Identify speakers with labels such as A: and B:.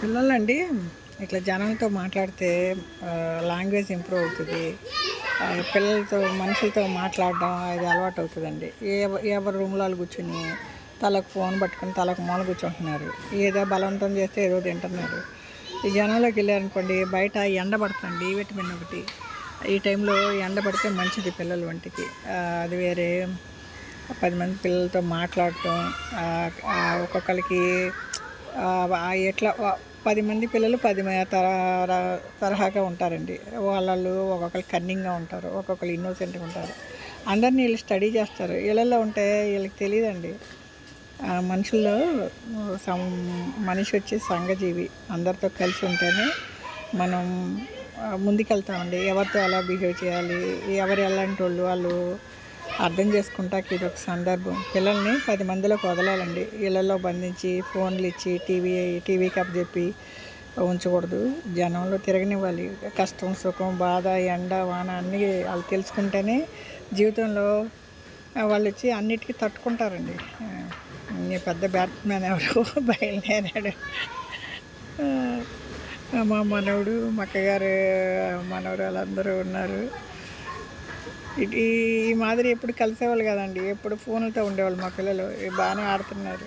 A: పిల్లలండి ఇట్లా జనాలతో మాట్లాడితే లాంగ్వేజ్ ఇంప్రూవ్ అవుతుంది. పిల్లలతో మనుషులతో మాట్లాడడం అది అలవాటు అవుతుందండి. ఎవరి రూమ్లో వాళ్ళు కూర్చొని తలకు ఫోన్ పట్టుకొని తలకు మూల కూర్చుంటున్నారు. ఏదో బలవంతం చేస్తే ఏదో తింటున్నారు. ఈ జనంలోకి వెళ్ళారనుకోండి, బయట ఎండ పడుతుంది, డి విటమిన్ ఒకటి. ఈ టైంలో ఎండ పడితే మంచిది పిల్లల వంటికి. అది వేరే. 10 మంది పిల్లలతో మాట్లాడటం, ఒక్కొక్కరికి ఎట్లా 10 మంది పిల్లలు 10 తరహాగా ఉంటారండి. వాళ్ళు ఒక్కొక్కరు కన్నింగ్గా ఉంటారు, ఒక్కొక్కరు ఇన్నోసెంట్గా ఉంటారు. అందరినీ వీళ్ళు స్టడీ చేస్తారు. ఇళ్ళల్లో ఉంటే వీళ్ళకి తెలియదండి. మనుషుల్లో మనిషి వచ్చి సంఘజీవి. అందరితో కలిసి ఉంటేనే మనం ముందుకెళ్తామండి. ఎవరితో ఎలా బిహేవ్ చేయాలి, ఎవరు ఎలాంటి వాళ్ళు అర్థం చేసుకుంటాకి ఇది ఒక సందర్భం. పిల్లల్ని 10 మందిలోకి వదలాలండి. ఇళ్ళల్లో బంధించి ఫోన్లు ఇచ్చి టీవీకి అప్పచెప్పి ఉంచకూడదు. జనంలో తిరగనివ్వాలి. కష్టం, సుఖం, బాధ, ఎండ, వాన అన్నీ వాళ్ళు తెలుసుకుంటేనే జీవితంలో వాళ్ళు వచ్చి అన్నిటికీ తట్టుకుంటారండి. ఈ పెద్ద బ్యాట్స్మెన్ ఎవరు బయలుదేరాడు. మా మనవడు, మా అక్కగారు మనవరాలు అందరూ ఉన్నారు. ఈ మాదిరి ఎప్పుడు కలిసేవాళ్ళు కదండి, ఎప్పుడు ఫోన్లతో ఉండేవాళ్ళు. మా పిల్లలు బాగానే ఆడుతున్నారు.